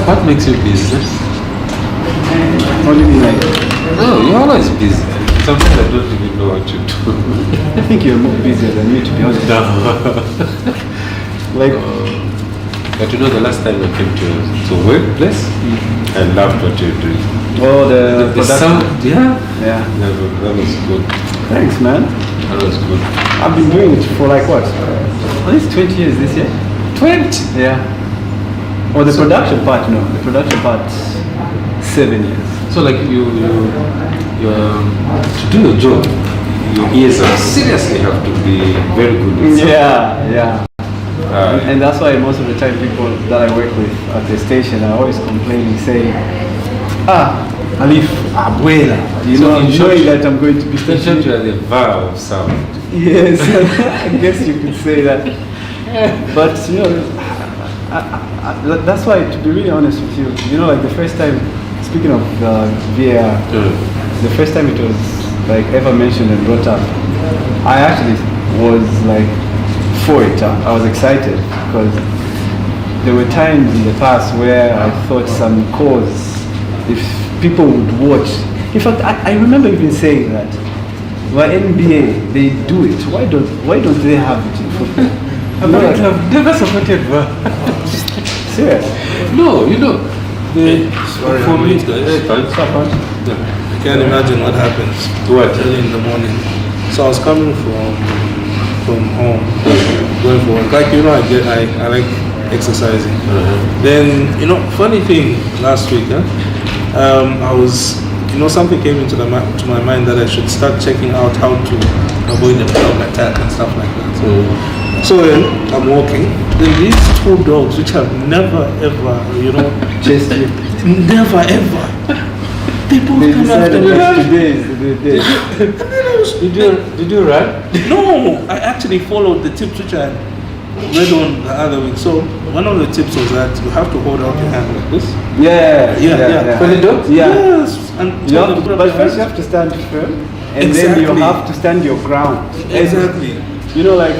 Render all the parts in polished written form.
What makes you busy? What do you mean, like? Oh, you're always busy. Sometimes I don't even know what you do. I think you're more busier than me, to be honest. No. Like, But you know, the last time I came to workplace, I loved what you're doing. oh, the The production. sound, yeah. Yeah. That was good. Thanks, man. That was good. I've been doing it for like what? At least 20 years this year. 20. Yeah. Or the production part, no. The production part, 7 years. So like you to do your job, your ears seriously have to be very good. With Yeah. And that's why most of the time people that I work with at the station are always complaining, saying, Alif, abuela, you So know, in short- knowing that I'm going to be In short, studying. you are the vow of sound. Yes, I guess you could say that. But you know, that's why, to be really honest with you, you know, like the first time, speaking of VAR, the first time it was like ever mentioned and brought up, I actually was like for it. I was excited because there were times in the past where I thought some cause, if people would watch. In fact, I remember even saying that. Well, NBA, they do it. Why don't they have it in football? I've never supported VAR. Serious? No, you know, Sorry, for I'm me, late, guys. I can't imagine what happens What? early in the morning. So I was coming from home, going for work. Like, you know, I like exercising. Then, you know, funny thing, last week, I was, you know, something came into to my mind that I should start checking out how to avoid the dog attack and stuff like that. So then I'm walking. Then these two dogs, which have never ever, you know, Chased you. never ever. People They come after decided me. that today is the day. Did you run? No, I actually followed the tips which I read on the other week. So one of the tips was that you have to hold out your hand like this. Yeah. For the dogs? Yeah. Yes. And You tell have them to, to but put first you up have to stand firm, and then Exactly. you have to stand your ground. your hand. Exactly. You know, like,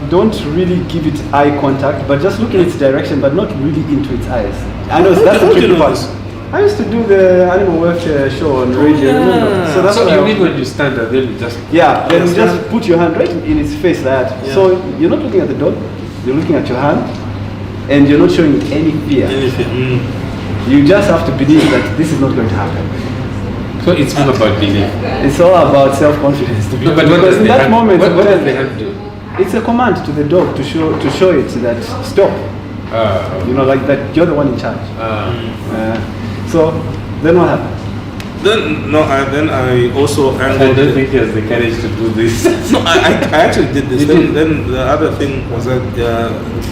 don't really give it eye contact, but just look in its direction, but not really into its eyes. I know that's the How do you tricky know part. this? I used to do the animal welfare show on radio, remember? So that's So what you I- mean when you stand there, then you just... Yeah, then you Understand? just put your hand right in its face like that. Yeah. So you're not looking at the dog, you're looking at your hand, and you're not showing any fear. Anything. You just have to believe that this is not going to happen. So it's more about belief. It's all about self-confidence. To be No, but honest. what Because does in the that hand, moment, what does the hand do? it's a command to the dog to show it that stop. You know, like that you're the one in charge. So then what happened? Then I also I angled. don't think he has the courage to do this. No, I actually did this. You Then, did? then the other thing was that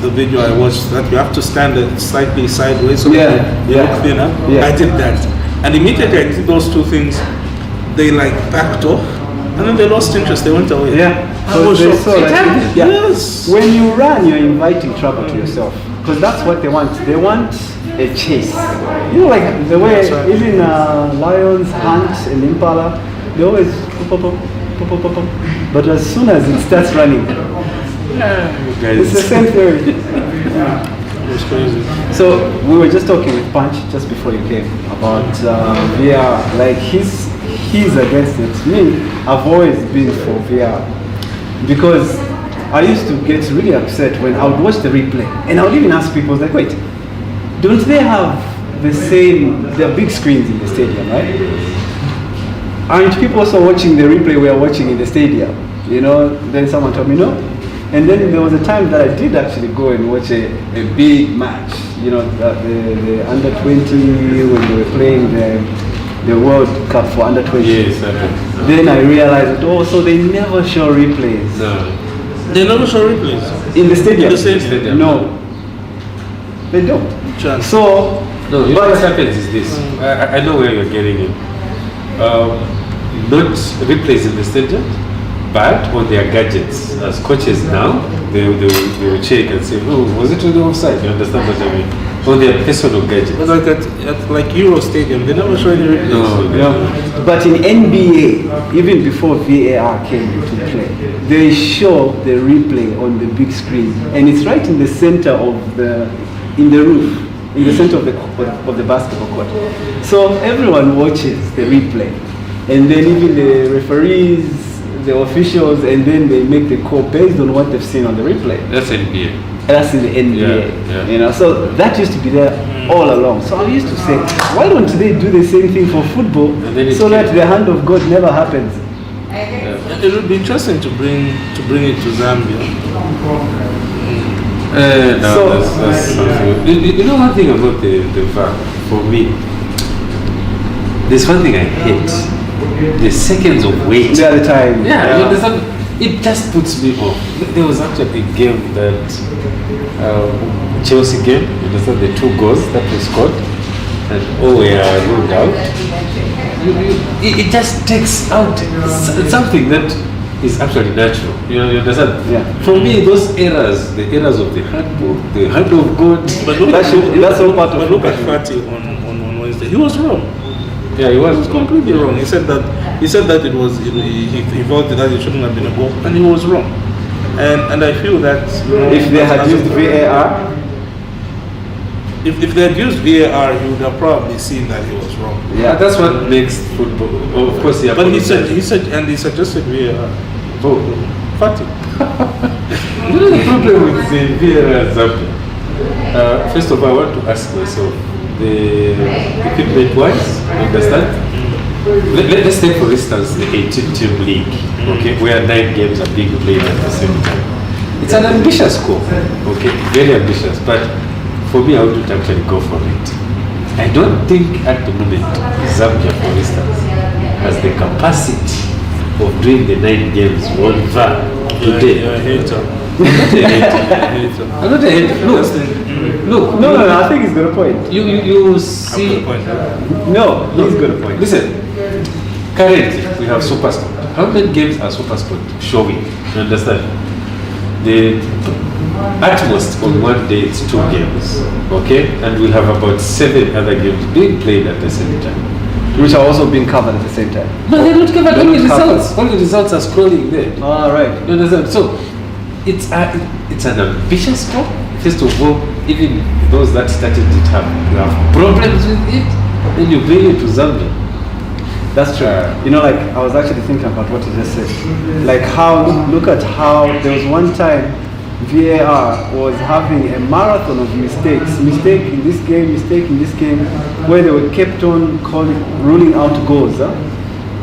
the video I watched that you have to stand slightly sideways so Yeah, that you yeah. look thinner. Yeah. I did that, and immediately I did those two things. They like backed off, and then they lost interest. They went away. Yeah. I was they shocked. saw that- yeah. Yes. When you run, you're inviting trouble to yourself. Because that's what they want. They want a chase. You know, like the way That's right. even lions hunt and impala, they always pop, pop, pop, pop, pop, pop. But as soon as it starts running, it's the same theory. It was crazy. So we were just talking with Punch just before you came about VR. Like he's against it. Me, I've always been for VR because I used to get really upset when I would watch the replay, and I would even ask people like, "Wait, don't they have the same? There are big screens in the stadium, right? Aren't people also watching the replay we are watching in the stadium?" You know. Then someone told me no. And then there was a time that I did actually go and watch a big match, you know, the under 20 when they were playing the World Cup for under 20. Yes, Then I realized that, oh, so they never show replays. no. They never show replays. In the stadium? In the stadium. No. They don't. Chance. So, No, you know what happens is this. I know where you're getting it. Not replays in the stadium, but on their gadgets. As coaches now, they will check and say, oh, was it really offside? You understand what I mean? Or their personal gadgets. But like at like Euro Stadium, they never show any replays. No, Yeah. But in NBA, even before VAR came into play, they show the replay on the big screen, and it's right in the center of in the roof, in the center of the basketball court. So everyone watches the replay, and then even the referees, the officials, and then they make the call based on what they've seen on the replay. That's NBA. That's in the NBA, Yeah. you know. So that used to be there all along. So I used to say, why don't they do the same thing for football, And then it so that came. the hand of God never happens? It would be interesting to bring it to Zambia. No, So- that's something. You know one thing about the VAR, for me, there's one thing I hate. The seconds of wait. The other time. Yeah, you understand? It just puts me off. There was actually a game that Chelsea game, you understand, the 2 goals that we scored, and we are ruled out. It just takes out something that is actually natural. You understand? Yeah. For me, those errors, the errors of the handball, the hand of God. But look That's all part of But look at football. Fati on Wednesday. He was wrong. Yeah, it was Completely wrong. He said that it was he felt that it shouldn't have been a goal, and he was wrong. And I feel that If they had used VAR, if they had used VAR, he would have probably seen that he was wrong. Yeah, that's what makes football. Of course, But he suggested VAR. Oh. Fati. You know the problem with the VAR in Zambia? First of all, I want to ask myself, the equipment wise, you understand? Let's take for instance the 18-team league, okay, where 9 games are being played at the same time. It's an ambitious goal, okay, very ambitious, but for me I wouldn't actually go for it. I don't think at the moment Zambia, for instance, has the capacity of doing the 9 games on VAR today. You're a hater. I'm not a hater. Look, no, I think he's got a point. You see. No, he's got a point. Listen, currently we have Super Sport. How many games are Super Sport showing? You understand? At most on one day it's 2 games, okay? And we have about 7 other games being played at the same time. Which are also being covered at the same time. But they're not covered. They're Only not covered. results. Only results are scrolling there. All right. You understand? So it's an ambitious goal. First of all, even those that started it have problems with it. Then you bring it to Zambia. That's true. You know, like I was actually thinking about what you just said. Like look at how there was one time VAR was having a marathon of mistakes. Mistake in this game, mistake in this game, where they were kept on ruling out goals. Huh?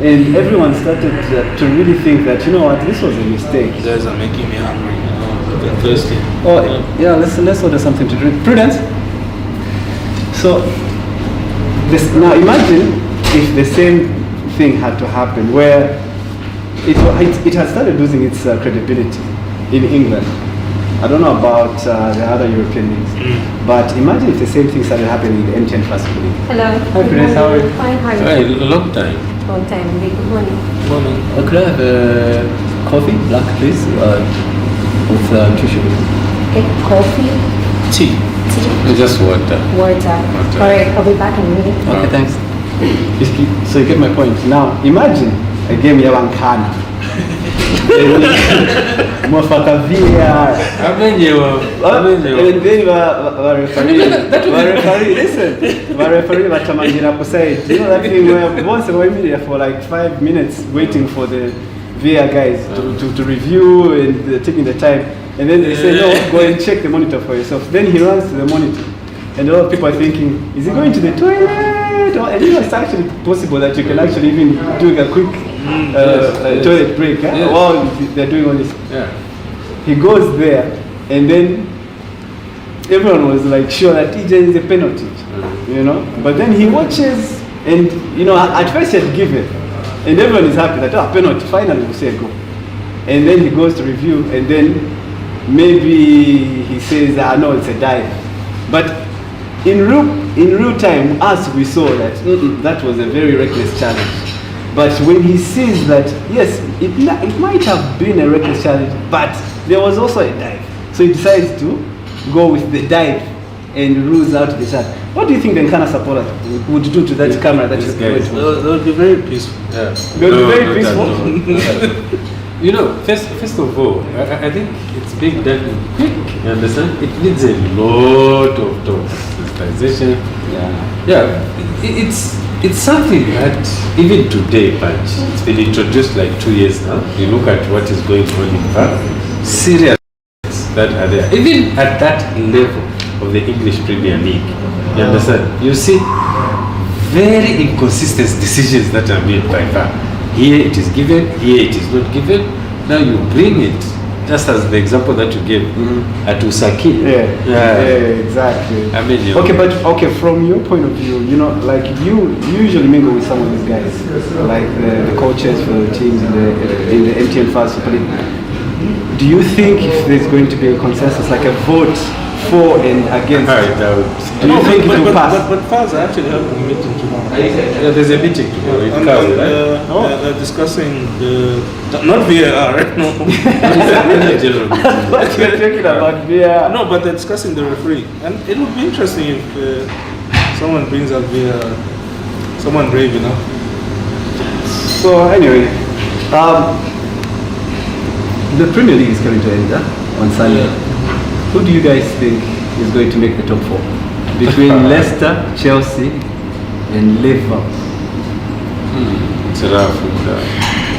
And everyone started to really think that, you know what, this was a mistake. You guys are making me hungry. I'm thirsty. Oh, yeah, let's order something to drink. Prudence. So, now imagine if the same thing had to happen where it had started losing its credibility in England. I don't know about the other European leagues, but imagine if the same thing started happening in the MTN Classic League. Hello. Hi, Prudence, how are you? Fine, how are you? Right, a long time. Long time. Good morning. Could I have coffee, black, please, with 2 sugars? Okay, coffee, Tea. tea, Just water. water. Alright, I'll be back in a minute. Okay, thanks. So you get my point. Now, imagine a game Yavankana. Motherfucker VAR. And then the referee batamangira kuside. You know that thing where once we're there for like 5 minutes waiting for the VAR guys to review and taking the time. And then they say, no, go and check the monitor for yourself. Then he runs to the monitor. And a lot of people are thinking, is he going to the toilet? And you know, it's actually possible that you can actually even do a quick toilet break while they're doing all this. Yeah. He goes there, and then everyone was like sure that TJ is a penalty, you know. But then he watches, and you know, at first he had given, and everyone is happy that penalty. Finally, we say go, and then he goes to review, and then maybe he says, no, it's a dive, but. In real time, us we saw that that was a very reckless challenge. But when he sees that, yes, it might have been a reckless challenge, but there was also a dive. So he decides to go with the dive and rules out the chat. What do you think the Nkana supporters would do to that camera that These you're going guys. to? They would be very peaceful. Yeah. They would be very not peaceful. at all. You know, first of all, I think it's being done quick. You understand? It needs a lot of sensitization. It's something that even today, Punch, it's been introduced like 2 years now. You look at what is going on in Park, serious that are there. Even at that level of the English Premier League, you understand? You see very inconsistent decisions that are made by VAR. Here it is given, here it is not given. Now you bring it, just as the example that you gave at Usaki. Yeah, exactly. I mean, okay, from your point of view, you know, like you usually mingle with some of these guys, like the coaches for the teams in the MTN Fast Super League. Do you think if there's going to be a consensus, like a vote for and against, do you think it will pass? But Faz actually have a meeting tomorrow. Yeah, there's a meeting tomorrow in Kazi, right? They're discussing not VAR, right? No. What you're talking about, yeah. No, but they're discussing the referee, and it would be interesting if someone brings up VAR, someone brave enough. So anyway, the Premier League is coming to an end on Sunday. Who do you guys think is going to make the top 4? Between Leicester, Chelsea, and Liverpool. It's a rough.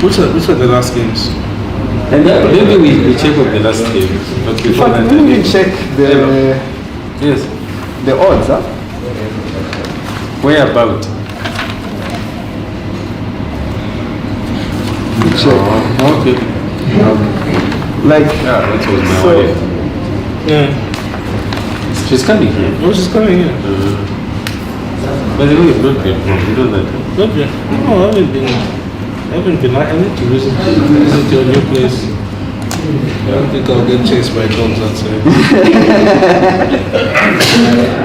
Which are the last games? And Maybe we check on the last game. But in before fact, that, we can check yes. the odds, huh? Where about? Check. Okay. Like, Yeah, that was my so, wife. Yeah. She's coming here. Oh, she's coming here. By the way, you've not been home. You know that? Not yet. No, I haven't been. I need to visit your new place. I don't think I'll get chased by dogs outside.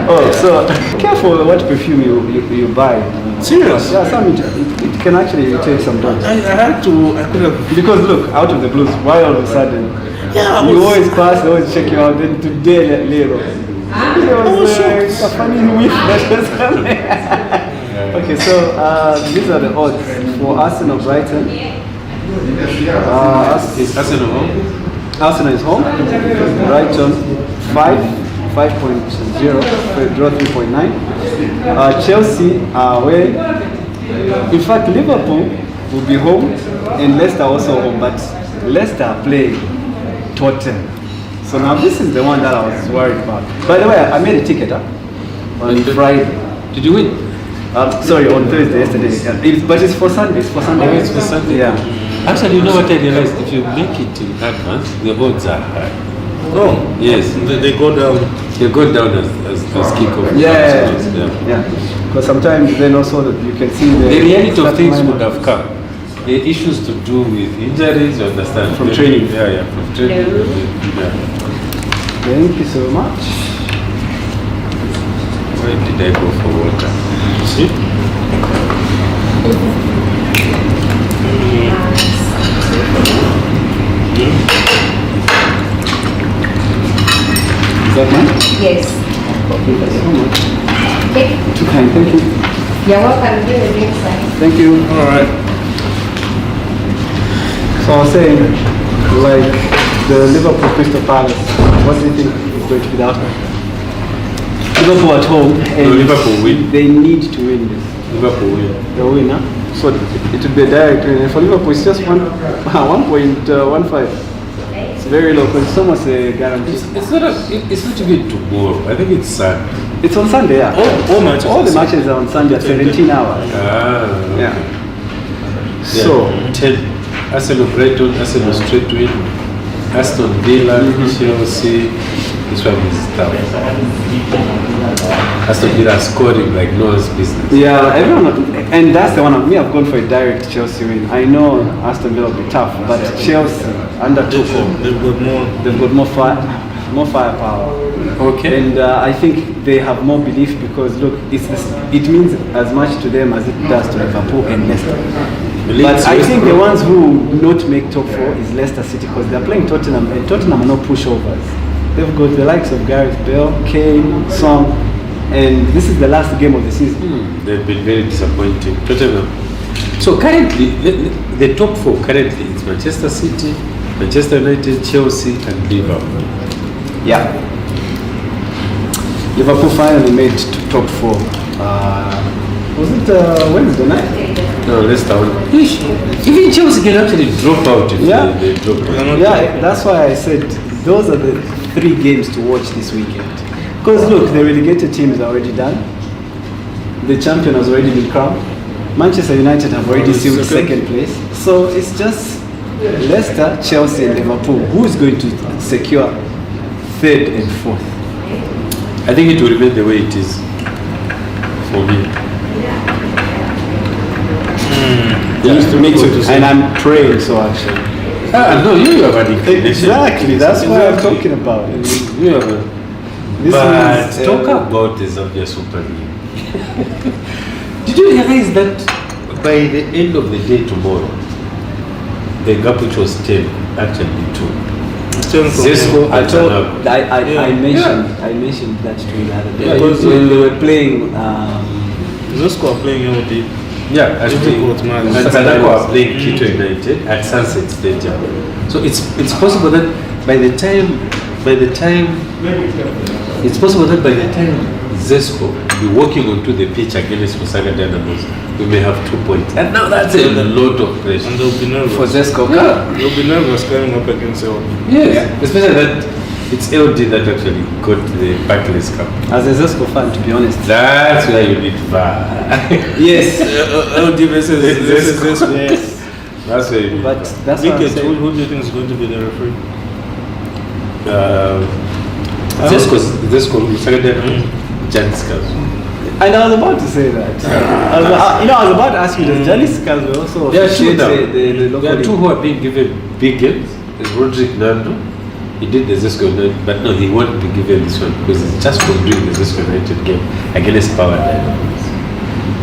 oh, so careful what perfume you buy. Serious? Yeah, it can actually take some dogs. I could have. Because look, out of the blues, why all of a sudden? Yeah, You always pass, they always check you out, then today, little. There was a funny whiff that was coming. Okay, so these are the odds for Arsenal Brighton. Is Arsenal home? Arsenal is home. Brighton 5.0, draw 3.9. Chelsea are away. In fact, Liverpool will be home and Leicester also home, but Leicester are playing Tottenham. So now this is the one that I was worried about. By the way, I made a ticket on Friday. Did you win? Sorry, on Thursday, yesterday. But it's for Sunday. It's for Sunday. Oh, it's for Sunday. Yeah. Actually, you know what I realized? If you make it in advance, the odds are high. Oh, Yes. they go down. They go down as kickoff. Yeah. Because sometimes then also that you can see The reality of things minor. would have come. The issues to do with injuries, you understand? From training. Yeah, from training. Yeah. Thank you so much. Why did I go for water? See? Is that mine? Yes. Thank you so much. Okay. Too kind, thank you. You're welcome. Bring the drinks side. Thank you. All right. So I was saying, like the Liverpool Crystal Palace, what do you think is going to be the outcome? Liverpool at home, and Liverpool win. They need to win this. Liverpool win. They'll win, huh? So it would be a direct win. And for Liverpool, it's just 1.15. It's very low because it's almost a guarantee. It's not even tomorrow. I think it's Sunday. It's on Sunday, yeah. All the matches are on Sunday at 17 hours. Okay. Yeah. So, 10. Arsenal, Brighton, Arsenal straight win. Aston Villa, Chelsea. This one is tough. Aston Villa scoring like no one's business. yeah, everyone, and that's the one. I've gone for a direct Chelsea win. I know Aston Villa will be tough, but Chelsea under Tuchel, They've got more. more firepower. Okay. And I think they have more belief because look, it means as much to them as it does to Liverpool and Leicester. But I think the ones who will not make top 4 is Leicester City because they're playing Tottenham and Tottenham are no pushovers. they've got the likes of Gareth Bale, Kane, Son, and this is the last game of the season. They've been very disappointing. Tottenham. So currently, the top four currently is Manchester City, Manchester United, Chelsea, and Liverpool. Yeah. Liverpool finally made top four. Was it Wednesday night? No, let's down. Even Chelsea can actually drop out if they drop out. Yeah, that's why I said those are the 3 games to watch this weekend. Because look, the relegated team is already done. The champion has already been crowned. Manchester United have already sealed second place. So it's just Leicester, Chelsea, and Liverpool. Who is going to secure 3rd and 4th? I think it will remain the way it is for me. Me too. And I'm praying so actually. No, you have an inclination. Exactly, that's what I'm talking about. You have a... But talk about the Zambia Super League. Did you realize that by the end of the day tomorrow, the gap which was 10 actually 2? Zesco and I mentioned that to you the other day. Because when they were playing Zesco are playing LD. Yeah, actually, Sanako are playing Quito United at Sunset Stadium. So it's possible that by the time Zesco will be walking onto the pitch against Musaga Dynamos, we may have 2 points. And now that's a lot of pressure. And they'll be nervous. for Zesco. They'll be nervous coming up against LD. Yes, especially that it's LD that actually got the Barclays Cup. As a Zesco fan, to be honest. That's where you need VAR. Yes. LD versus Zesco. Yes. That's where you need But VAR. that's what I'm Wicked, saying. who do you think is going to be the referee? Zesco, Musaga Dynamos, Janiskas. And I was about to say that. I was about to ask you, does Janis will also There are two officiate now. the local There are two league? who are being given big games. There's Rodrick Nando. He did the Zesco United, but no, he won't be given this one because it's just from doing the Zesco United game against Power Dynamos.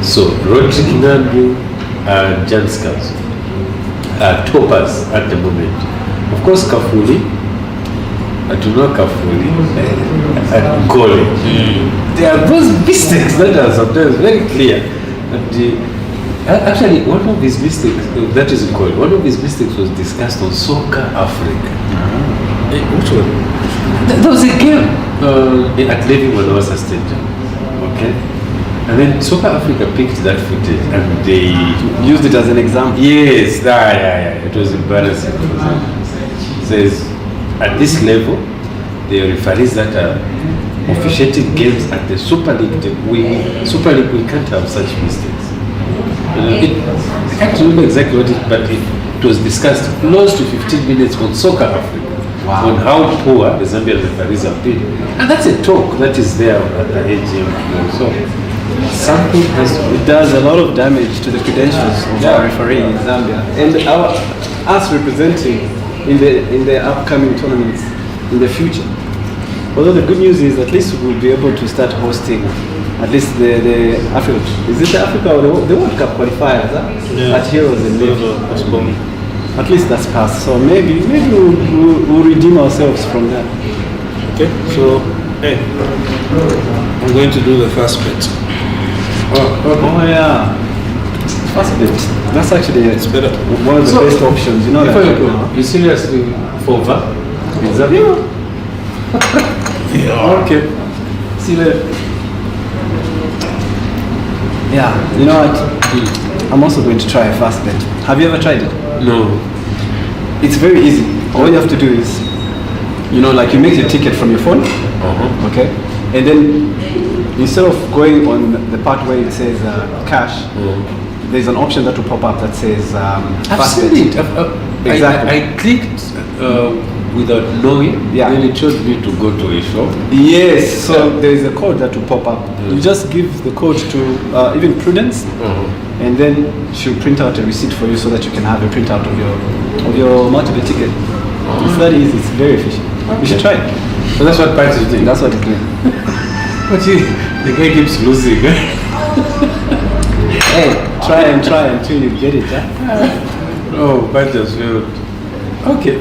So Rodrick Nando and Janiskas are toppers at the moment. Of course, Kafuli. I do not Kafuli and Gole. There are those mistakes that are sometimes very clear. And actually, one of his mistakes, that is called, one of his mistakes was discussed on Soccer Africa. Which one? There was a game at Levi Mwanawasa Stadium. Okay? And then Soccer Africa picked that footage and they Used it as an example. yes, yeah. It was embarrassing for them. It says, at this level, the referees that are officiating games at the Super League, we can't have such mistakes. I can't remember exactly what but it was discussed close to 15 minutes on Soccer Africa. Wow. On how poor the Zambian referees have been. And that's a talk that is there at the AGM. So something has to It does a lot of damage to the credentials of our referee in Zambia, and us representing in the upcoming tournaments in the future. Although the good news is at least we'll be able to start hosting at least the Africa. Is it the Africa or the World Cup qualifiers at Heroes and Levi? At least that's passed. So maybe we'll redeem ourselves from that. Okay, so hey, I'm going to do the first bet. Oh yeah. First bit. That's actually It's better. one of the So, best options. You know that people now. You seriously for VAR? Is that Yeah. okay? See that? Yeah. You know what? I'm also going to try a fast bet. Have you ever tried it? No. It's very easy. All you have to do is, like you make your ticket from your phone, okay, and then instead of going on the part where it says cash, there's an option that will pop up that says I've fast seen bet. it. Exactly. I clicked without knowing. Yeah. Then it showed me to go to a shop. Yes, so there is a code that will pop up. You just give the code to even Prudence, and then she'll print out a receipt for you so that you can have a printout of your multiple ticket. It's that easy. It's very efficient. You should try it. So that's what Pat is doing. That's what it's doing. But the guy keeps losing. Hey, try until you get it. Huh? Oh, Pat has failed. Okay.